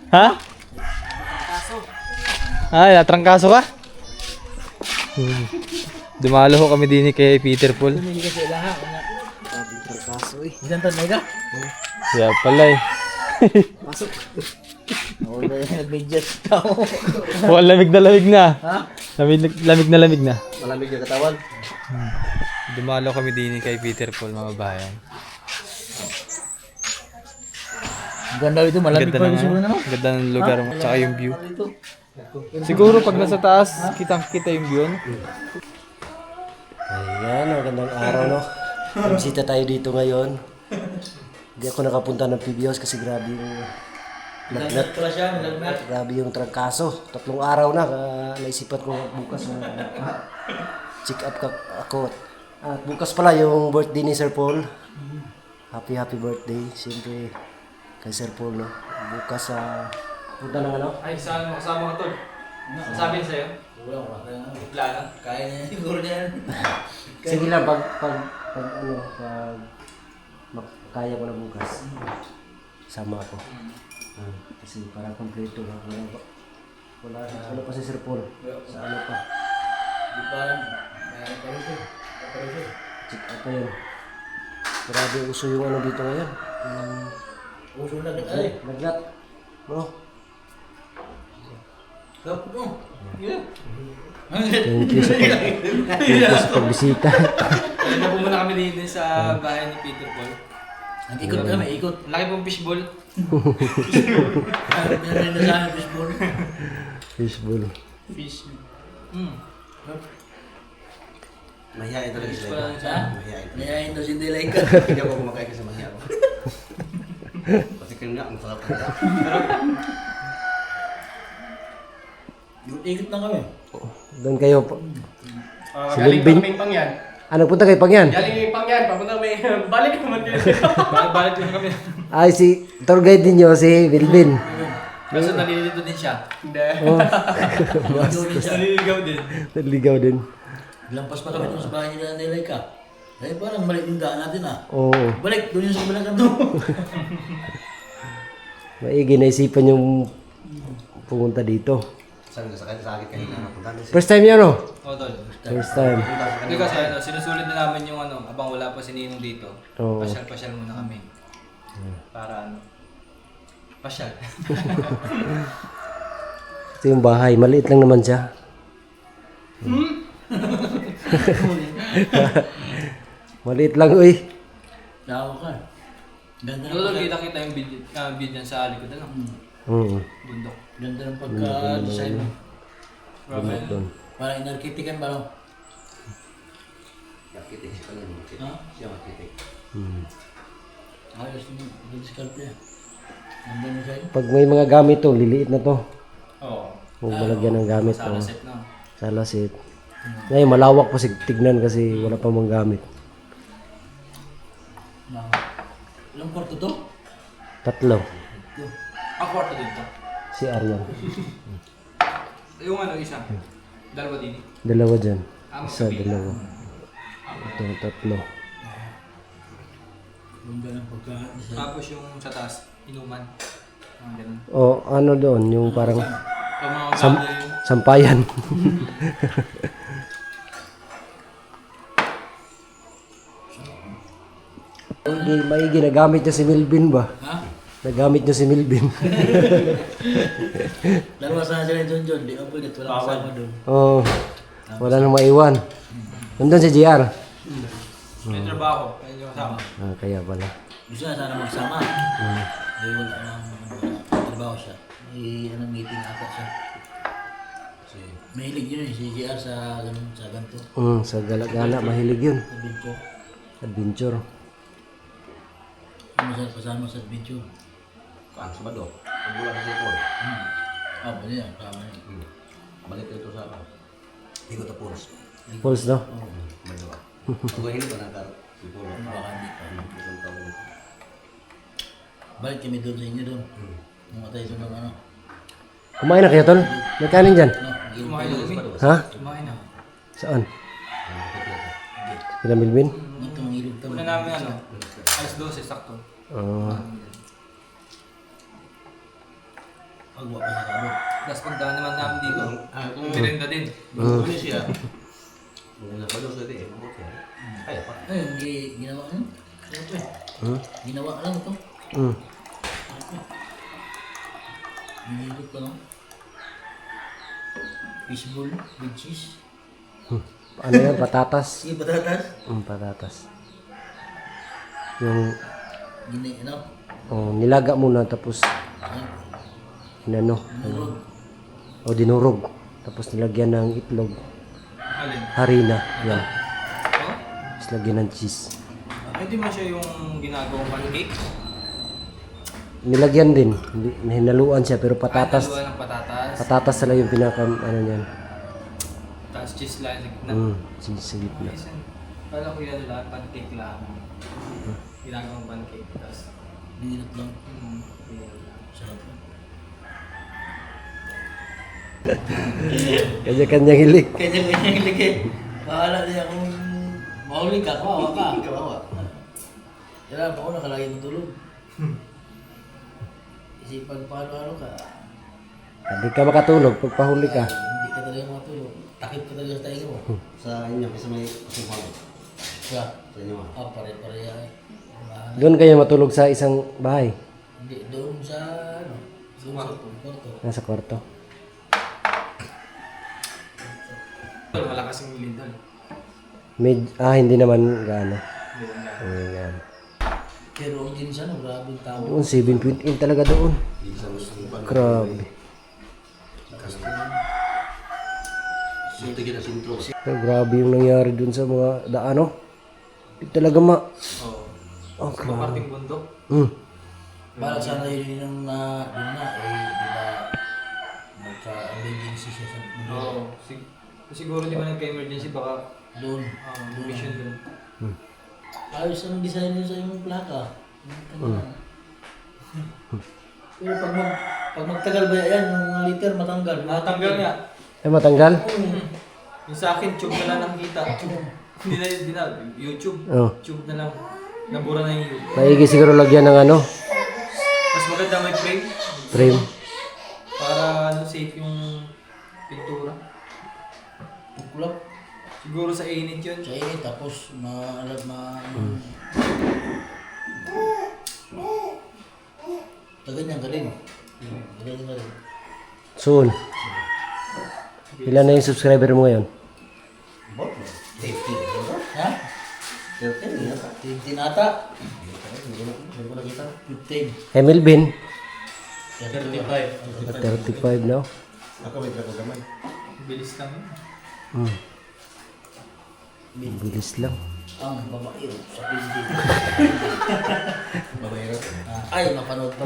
Ha? Ay, natrangkaso ka? Dumalo ho kami din kay Peter Paul. Hindi kasi ilaha. Kaso eh. Isang tan na Kaya pala eh. Pasok. Oo na yan, nag-adjust ka mo. Oh, lamig na lamig na. Ha? Lamig na lamig na. Malamig yung katawan. Dumalo kami din kay Peter Paul, mga bayan. Ang ganda dito, malamig Ganda pa ng, rin siguro na no? ganda ng lugar mo, tsaka yung view. Dito. Siguro pag nasa taas, kitang-kita yung view. No? Ayan, magandang araw no. Bisita tayo dito ngayon. Hindi ako nakapunta ng PBOs kasi grabe yung lagnat. Pala siya, nilagnat. Grabe yung trangkaso. 3 araw na. Naisipan ko bukas na check up ako. At bukas pala yung birthday ni Sir Paul. Happy birthday. Siyempre kay Sir Paul no. Bukas sa punta ng ano? Ay, saan mo kasama ka tol? Sabi sa'yo? Wala ko na. Bigla na. Kaya niya, siguro niya. Sige lang, pag kaya ko na bukas, sama ako. Kasi para kompleto na. Wala ano pa si Sir Paul. Sa ano pa. Di pa lang. Mayroon pa rin siya. Check up pa yun. Grabe uso yung ano dito ngayon. Uso na ay. Naglat. No? Tapos mo. Thank you sa pagbisita. Kaya na po muna kami dito sa bahay ni Peter Paul. Nag-ikot kami, ikot. Laki pong fishball. Meron na sa amin, fishball. Fishbowl. Fish. Mahihain talaga Fish sila. pala siya. Mahihain. Mayayain daw si Delay ka. Hindi ako kumakain kasi mahihain ako. Kasi kanya, ang sarap talaga. Ikot na kami. Doon kayo po. Si Galing Melvin. pa kami Pangyan. Ano punta kayo Pangyan? Galing kami Pangyan. Papunta kami. Balik naman din. Balik din kami. Ay, si tour guide ninyo, si Melvin. Kaso nalilito din siya. Hindi. Naliligaw din. Naligaw din. Lampas pa kami doon sa bahay nila Delay ka. Eh parang mali yung daan natin ah. Oo. Balik, doon yung sa kabilang kanto. Maigi, naisipan yung pumunta dito. Sabi ko sa akin kanina napunta. First time yan, no? O tol. First time. Hindi kasi ano, sinusulit na namin yung ano, abang wala pa si Ninong dito. Oo. Pasyal-pasyal muna kami. Para ano. Pasyal. Ito yung bahay. Maliit lang naman siya. Maliit lang, uy. Tawa ka. Ganda ng Tol, pagka... kita-kita yung video dyan sa likod. Ano? Bundok. Ganda ng pagka-design mo. Grabe. Doon. Parang inarkitikan ba no? Arkitek siya kanina. Ha? Siya arkitek. Ayos yung discount niya. Ganda ng design. Pag may mga gamit to, liliit na to. Oo. Huwag malagyan ng gamit. Sala Oh. set na. Salasit. Ngayon, malawak pa tignan kasi wala pa mga gamit. Ilang kwarto to? 3. Ang kwarto dito. Si Aryan. Yung ano, isa. Dalawa din. 2 dyan. Isa, 2. Ito, 3. Ganda ng pagka-design. Tapos yung sa taas, inuman. Mga ganun. O, ano doon, yung parang Yung mga kasama yung... sampayan. May ginagamit niya si Melvin ba? Ha? Nagamit niya si Melvin. Dalawa sana sila ni John. Di ako pwede. Wala kasama doon. Oh, wala nang maiwan. Nandun si JR. May trabaho. Kaya yung kasama. Kaya pala. Gusto na sana magsama. Eh wala nang trabaho siya. May anong meeting ata siya. Mahilig yun eh. Si JR sa ganun, sa ganito. Sa gala-gala, mahilig yun. Adventure. Adventure. Ano siya kasama sa adventure? Kaan, Sabado. Pagbulan kasi ito. Ah, pwede yan. Tama yan. Balik ito sa Higot na Pools. Pulse, no? Baliwa. Pag hindi pa nakar. Siguro. Baka hindi pa. Isang taon. Balik kami doon sa inyo doon. Namatay doon ng ano. Kumain na kayo, Tol? May kanin dyan? Ano? Kumain na kami. Ha? Kumain na. Saan? Kina Melvin? Ito ang ilog Una tama. namin ano, alas 12, sakto. Pagwa pa sa kabot. Tapos pagdaan naman namin dito, kung merenda din. ano siya. Kung napalo sa ito, okay. Kaya pa. Ayun, ginawa ano? Ito eh. Ginawa lang ito. Nililot ko lang. Fishbowl with cheese. Ano yan? Patatas? Sige, batatas. Patatas. Yung Ano? nilaga muna tapos inano? Nurog. O dinurog. Tapos nilagyan ng itlog. Alin? Harina. Yan. Oh? Tapos lagyan ng cheese. Hindi mo siya yung ginagawang pancake? Nilagyan din. Hinaluan siya pero patatas. Haluan ng patatas. Patatas talaga yung pinaka ano niyan. Tapos cheese lang sa gitna. Cheese sa gitna. Kala ko yan lang, pancake lang. Ginagawang pancake. Tapos, Nililot lang. yeah. Sarap. Kanya-kanyang hilik. Kanya-kanya yung ligay. Bahala niya kung mahuli ka, kawawa ka. Kawawa. Kailangan pa ako nakalagay ng tulog. Kasi pag paano-ano ka, Hindi ka makatulog pag pahuli ka. hindi ka talaga matulog. Takip ka talaga sa tayo mo. Sa inyo, kasi may kusuhan. Siya. Sa inyo. Pare-pare yan. Doon kayo matulog sa isang bahay. Hindi, doon sa, ano, doon sa kwarto. Nasa kwarto. Wala kasing lindol. Hindi naman gaano. Hindi lang yan. Gaano. Pero ang ginsan, grabe yung tao. Doon, 7.8 talaga doon. Grabe. Sunto kita sintro. Pero grabe yung nangyari doon sa mga daano. Hindi talaga Oo. Oh, Sa parting bundok. Para sana yun yung yun na, di ba, nagka-emergency siya sa Oo. Siguro di ba nagka-emergency baka doon. mission doon. Ayos ang design niya sa yung plaka. Pero pag magtagal ba yan, yung mga liter matanggal. Natanggal nga. Ay, matanggal? Yung sa akin, tube na lang nakikita. Hindi na, YouTube. Oh. Tube na lang. Nabura na yung YouTube. Maigi siguro lagyan ng ano, Mas maganda may frame. frame. Para safe yung pintura. Tuklap. Siguro sa init yun. Sa init, tapos Taganyan ka rin. Taganyan ka rin. Soon. Ilan na yung subscriber mo ngayon? Ha? 15 ata. 15. Hey, Melvin. 35. 35 now. Ako may trapo gamay. Bilis lang yun. Bilis lang. Ang babae sa pindi. Babayero. Ay, mapanood pa.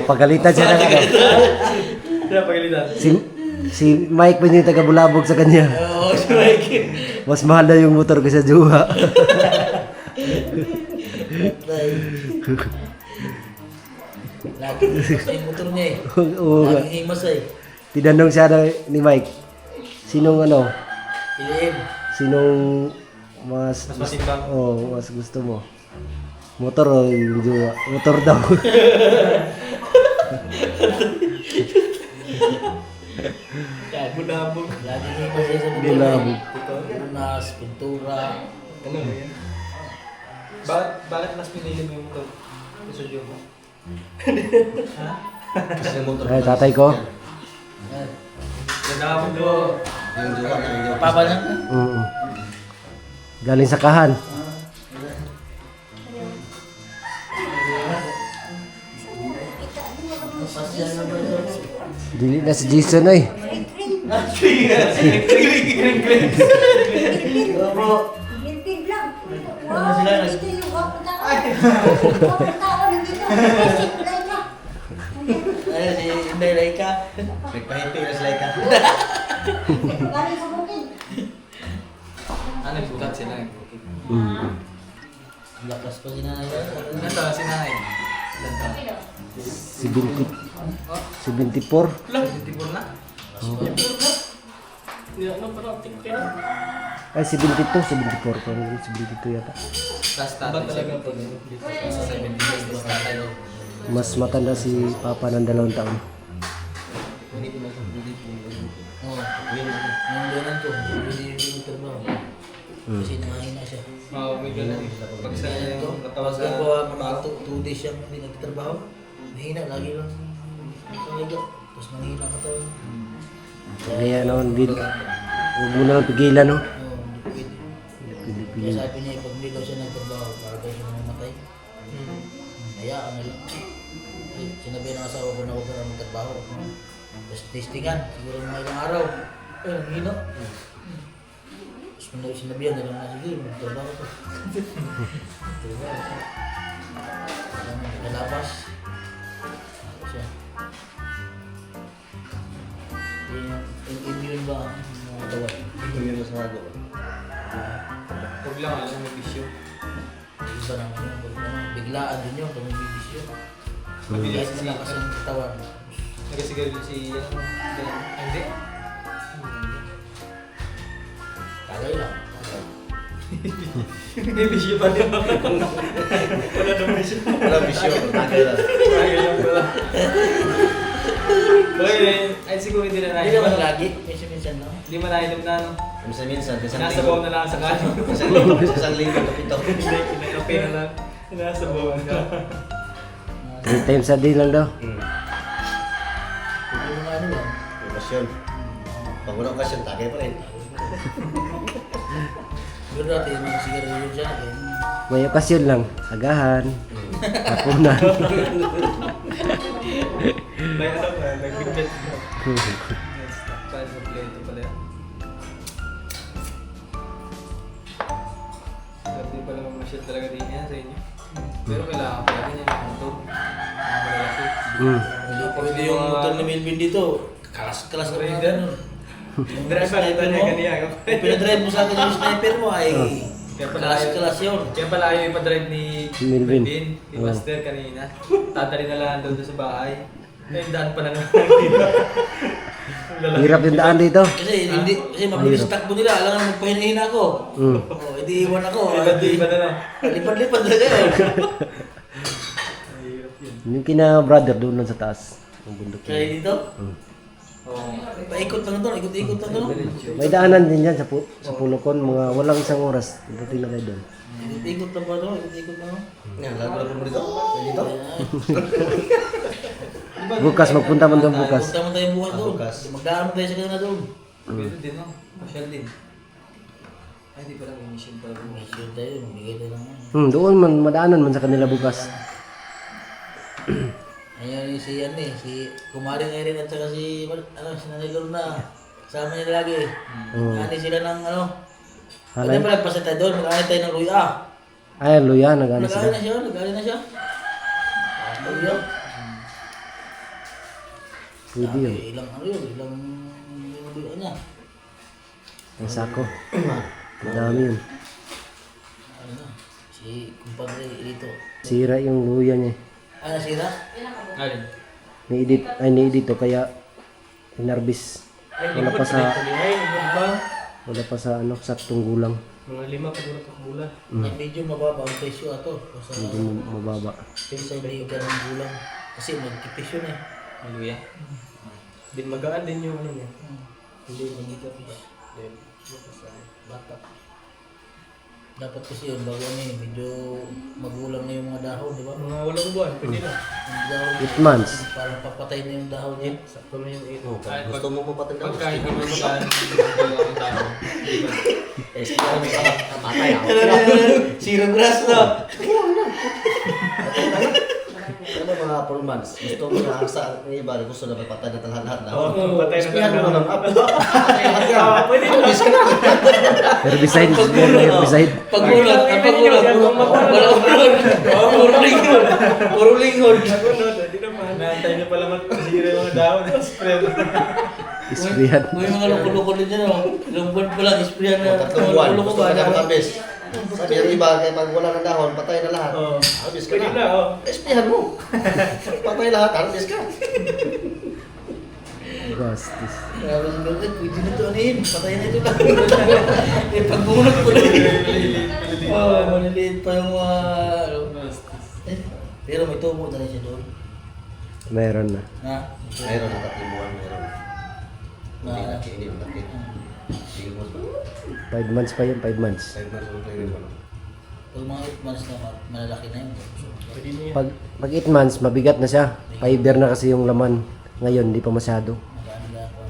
Pagalitan siya ng ano. Kaya pagalitan. Si Mike pa yung taga-bulabog sa kanya. Oo, si Mike. Mas mahal na yung motor ko sa Juha. Lagi himas yung motor niya eh. Oo nga. Lagi himas eh. Tinanong siya ni Mike, sinong ano, Piliin. sinong mas matimbang. mas gusto mo? Motor o yung Juha? Motor daw. Bulabog. Lagi himas siya sa motor. Bulabog. Unas, pintura. Ano mo yan? Bakit mas pinili mo yung motor? Sa Joma? Kasi motor. Ay, tatay ko. Ganda mo. Yung jowa na yung Papa niya? Mm. Galing sa kahan. Dili na si Jason ay. Lintig lang. Ano sila? Gusto yung wapuntawan nandito. Basic lang na. Ay, si Inday Laika. nagpahipi na sila ka. Galing sa bukid. Nagbukat sila eh. Lakas pa si nanay. Ito, si nanay. Ganda. 74. Lang, tibor na. Hindi ano, parang tingin. Ay, 72, 74 pa rin. 72 yata. Tapos Ba tatay talaga 70. po dito? Sa 70 years, tapos tatay. Mas matanda si Papa ng 2 taon. Oo. Yung ganun ko, hindi yung trabaho. Kasi nangahina siya. Oo, may ganun. Pag sa Ganun ko, yung tapos katawag ako mga 2 days siyang hindi nagtatrabaho. Mahina, lagi lang nakaliga. Tapos mahina ka to. Kaya noon, huwag mo na lang pigilan, no? Oo, hindi pwede. Kaya sabi niya, pag hindi daw siya nagtrabaho, para daw siya mamatay. Hayaan na lang. Eh, sinabi ng asawa ko na huwag ka na magtrabaho. Tapos testingan, siguro mga ilang araw. Ang hina. Tapos sinabihan na lang na, sige, magtrabaho ko. Trabaho ko. Alam mo, nakalabas. Ako siya. Yung immune ba ang mga katawan? Ito yun sa mga gawa. Huwag lang, alam mo, bisyo. Iba naman yun. Pag biglaan din yun, pag may bisyo. Mabilis Mabilis na kasi ang katawan. Nagasigarilyo si, hindi. Tagay lang. May bisyo pa din. Wala naman bisyo. Wala bisyo. Tagay lang. Ayun lang pala. Uy, ay siguro hindi na Hindi naman nainom. lagi. Minsan-minsan lang. Hindi mo nainom na, no? Minsan-minsan. Nasa baw na lang sa kanin. Isang linggo kapito. Kinakape na lang. Nasa baw na. 3 times a day lang daw. Hindi mo ano lang. Okasyon. Pag walang okasyon, tagay pa rin. Pero dati yung mga sigarilyo dyan. May okasyon lang. Agahan. Hapunan. May ano pa, nagbigyan. Para sa plate pala yan. Hindi pala mamasyal talaga din yan sa inyo. Pero kailangan pala rin yan yung motor. Ang malalaki. Hindi pwede yung motor ni Melvin dito. Kalas-kalas na rin Raider. ganun. Driver, ito niya kaniya. Kung pinadrive mo sa akin yung sniper mo ay Kaya pala kalas-kalas yun. Kaya pala ayaw ipadrive ni Melvin. Kay Master kanina. Tatali na lang doon sa bahay. Yung daan pa na naman. Hirap yung daan dito. Kasi mabilis takbo nila. Alam nga magpahina-hina ako. Mm. Oh, hindi iwan ako. Iba na lang. Lipad-lipad na kayo. Yung kina brother doon lang sa taas. Ang bundok Kaya yun. dito, Oo. paikot lang ito. Ikot-ikot lang ito. May daanan din yan sa Pulocon. Mga walang isang oras. Dating na kayo doon. Ikot-ikot lang ba ito? Ikot-ikot lang. Yan, lago mo dito. Dito. Bukas, magpunta man doon bukas. Punta mo tayo bukas doon. Bukas. Magdaan mo tayo sa kanina doon. Pwede din, no? Pasyal din. Ay, di pala may mission pala. Mission tayo. Bigay tayo lang. Doon man, madaanan man sa kanila bukas. Ayan yung si Kumaring Erin at saka si Nanay Lorna. Kasama niya lagi. Nani sila ng Pwede Halay. pa nagpasa tayo doon. Mag-aanay tayo ng Luya. Ay, luya, nagano Nag-aanay sila. na siya. Nag-aanay na siya. Luya. Pwede yun. Ilang yun. Ilang luya niya. Ang sako. Madami yun. Ano na. Si kumpadre dito. Sira yung luya niya. Nasira? Alin? Ni-edit to, kaya inarbis. Wala pa sa, Ay, ba? wala pa sa saktong gulang. Mga 5 pa duro pa bulan. Medyo mababa ang presyo ato. Medyo mababa. Sa hindi ka ng gulang. Kasi magkipis yun eh. Hallelujah. Din magaan din yung ano niya. Hindi magkipis. Bata. Dapat kasi yun, bago medyo magulang na yung mga dahon, di ba? Mga 8 buwan, pwede na. Yung dahon, 8 months. parang papatay na yung dahon niya. Sakto na yung 8. Oh, pag gusto mo mapatanda. Pagkain naman magaan, ang tao. Patay ako. Zero grass na! Ano ba mga 4 months? Gusto mo na sa iba, gusto na mapatay na lahat na. Oo, patay na Espihan mo talaga. naman. Patay lahat yan. Pwede na. Alis ka na. Herbicide, herbicide. Pagulat, ang pagulat. Wala puro linghod. Puro linghod. Nagunod, hindi naman. Naantay niyo pala masira yung mga dahon. Spread. Isprihan. May mga loko-loko din dyan, oh. Ilang buwan pa lang, isprayan na. Tatlong buwan. Loko Gusto ba? na mag-harvest. Sabi ng iba, kaya pag wala ng dahon, patay na lahat. Oo. Harvest ka Pwede na, na. oh. Espihan mo. Patay lahat, harvest ka. Gastos. Kaya ba sabi ko, pwede na ito anihin. Patayin na ito lang. Eh, pagbunag ko lang. Oo, maliliit pa yung mga... Pero may tubo na rin siya doon. Meron na. Ha? Mayroon na katibuan, mayroon. Hindi Na- laki, hindi laki. Sige mo ba? 5 months pa yun, 5 months. 5 months old lang yun. Pag mga 8 months na malalaki na yun. Pwede na yan. Pag 8 months, mabigat na siya. Fiber na kasi yung laman. Ngayon, hindi pa masyado. Magkano na ako.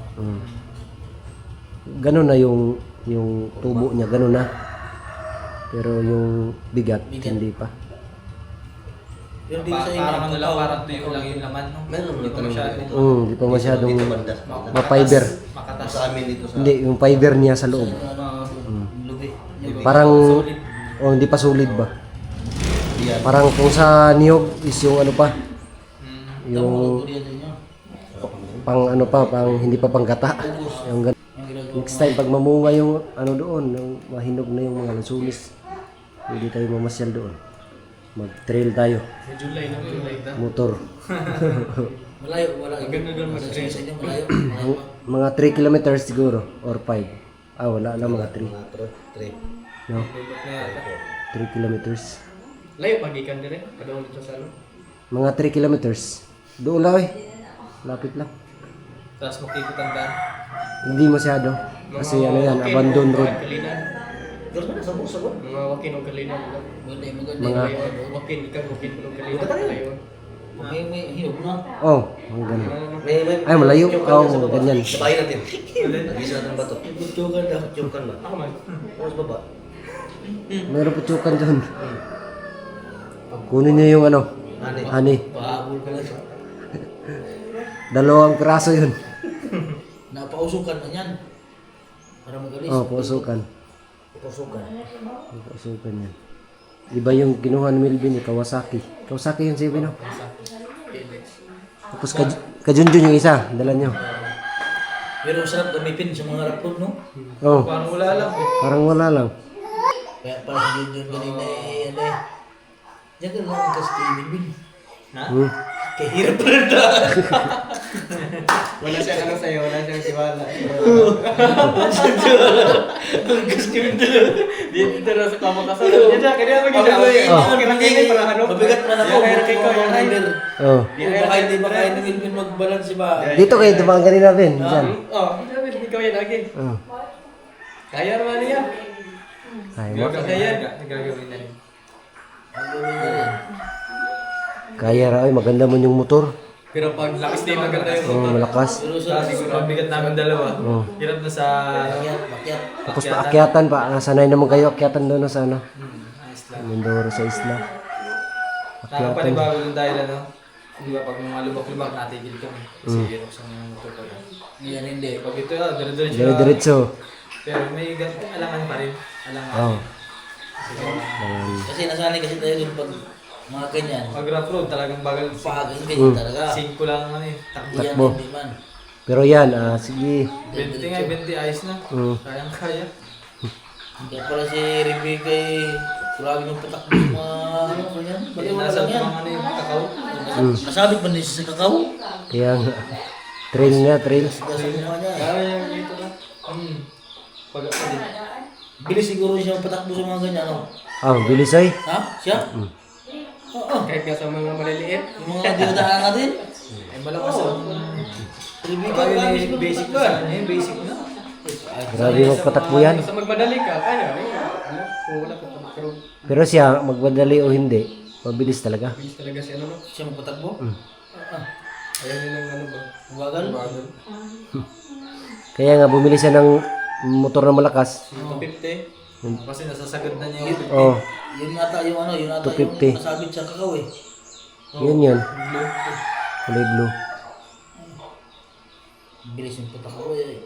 Ganun na yung tubo niya, ganun na. Pero yung bigat, hindi pa. Pero di ko sa inyo. Parang ano lang, parang tuyo lang yung laman, no? Meron Hindi na pa masyado. Hindi pa masyadong Dito banda. ma-fiber. Makatas. Sa amin dito sa... Hindi, yung fiber niya sa loob. Lubi. Parang, hindi pa solid ba? Yan. Parang kung sa niyog is yung ano pa, yung pang ano pa, pang hindi pa panggata. Yung next time pag mamunga yung ano doon, yung mahinog na yung mga lansunis, hindi tayo mamasyal doon. Mag-trail tayo, Sa July na, July na. motor. Malayo, wala. Ganun Sa mag-train. inyo, malayo. Mga 3 kilometers siguro, or 5. Wala lang mga 3. Mga trip. No? Lulot na yata. 3 kilometers. Layo, pagikan din eh. Padawang dito sa ano. Mga 3 kilometers. Doon lang eh. Lapit lang. Tapos makikitang daan. Hindi masyado. Kasi ano yan, Wakin, abandoned road. Kalinan. Gano'n na, sabog-sabog. Mga wakin o kalinan. Maganda. Mga- Wakin, ikaw wakin o kalinan. Layo. May hinog na. Oh, ang ganun. May Ay, malayo. tiyukan Oo, dyan sa baba. ganyan. Sabayin natin. Nag-isa natin bato. Tutukan na. Tiyukan ba? Ako man. Tapos baba. Meron putukan dyan. Kunin niyo yung ano, Ani. honey. Pahabol ka na siya. 2 piraso yun. Napausukan na yan. Para magalis. Oh, pusukan. Pausukan. Pusukan yan. Iba yung kinuha ni Melvin, Kawasaki. Kawasaki yun si Melvin, no? Tapos kajunjun yung isa, dala nyo. Pero sarap gamitin sa mga rapon, no? Oh, Parang wala lang eh. parang wala lang. Kaya pala si Junjun kanina eh, ano eh. Diyan ka lang kasi kay Binbin. Hmm. Kaya hirap pa rin na. Wala siyang ano sa'yo, wala siyang tiwala. Kasi kami dalawa. Dito na sa kamakasal. Yan siya, kanya mag-isa. Para ano? Mabigat man ako. Yan, kaya ikaw, yan, Rider. Oh. Hindi ba kaya ni Binbin mag-balance ba? Dito kayo dumaan kanina, Ben. Diyan. Oh, ikaw yan lagi. Oh. Kaya naman niya. Kaya mo. Gagawin na rin. Ang gawin na rin. Kaya ra, ay maganda mo yung motor. Pero pag lakas din maganda yung Malakas. Pero sa Kasi siguro ang bigat namin dalawa. Oh. Hirap na sa... makyat. Tapos paakyatan pa. Sanay naman kayo akyatan doon sa ano. Ayos lang. Mindoro sa isla. Nakapanibago yung dahil ano. Di ba pag mga lubak-lubak natigil kami. Kasi hirap sa mga motor ko. Yan hindi. Pag ito, dire-diretso. Dire-diretso. Pero may alangan pa rin. Alangan. Oh. Kasi nasanay kasi tayo dun pag mga ganyan. Pag rough road, talagang bagal. Paagay ganyan talaga. 5 lang ano eh. Takbo. Yan, Takbo. hindi man. Pero yan, sige. 20 nga, 20 ayos na. Kayang-kaya. Kaya pala si Ribe kay grabe ng patak ng mga ano ganyan. Bali wala Nasa lang yan. mga ano yung kakao. Nasabit ba niya siya sa kakao? Kaya nga. Trail nga, trail. Kasi mukha niya. Kaya yung dito na. Pag Bilis siguro siya patakbo sa mga ganyan. Ano? Bilis ay. Ha? Siya? Oo. kahit nga sa mga maliliit. Yung mga dinadahan natin. ay malakas ang... Ribe ka, Kaya grabe yung siguro basic na patakbo. sa kanya, basic na. Grabe magpatakbo yan. Basta magmadali ka, kaya. Ano? Kung wala ka pero Pero siya, magmadali o hindi, mabilis talaga. bilis talaga si ano no. Siya magpatakbo? Ayaw nila ng ano ba. Bagal? Kaya nga, bumili siya ng motor na malakas. 250. Kasi nasasagad na niya yung... Oh, Yun ata yung ano, yun ata 250. yung nasabit sa kakao eh. yun yun. Kulay blue. Bilis yung patakbo eh.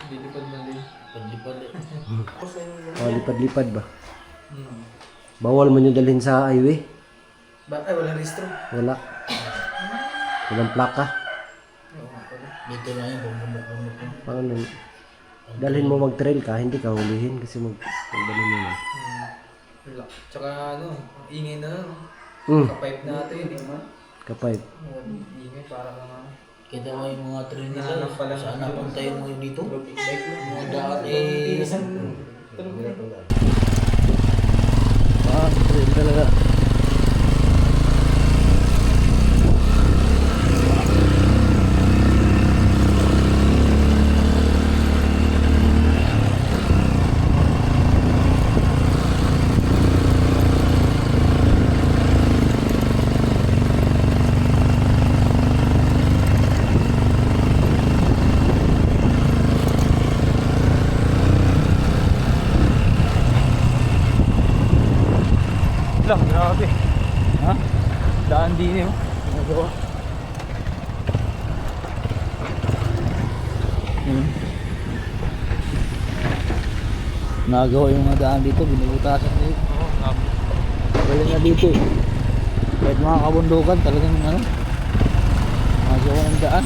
Dilipad na din. Padlipad eh. Lipad-lipad ba? Bawal mo nyo dalhin sa highway. Ba't ay walang restro? Wala. Walang plaka. Dito na yun, bumubok-bumubok. Paano? Dalhin mo mag-trail ka, hindi ka hulihin kasi magdalhin mo na. Wala. Tsaka ano, ingay na lang. Hmm. Ka-pipe natin. Kapay. Ingay, para kang ano. Kita mo yung mga train nila. Hinahanap pala. Saan napunta yung mga dito? Bike lang. Mga daan eh. Train talaga. Lang, grabe. Ha? Daan din yun. Nagawa. Nagawa yung mga daan dito, binubutasan dito. Oo, grabe. Galing na dito eh. Kahit mga kabundukan talagang ano, nagawa ng daan.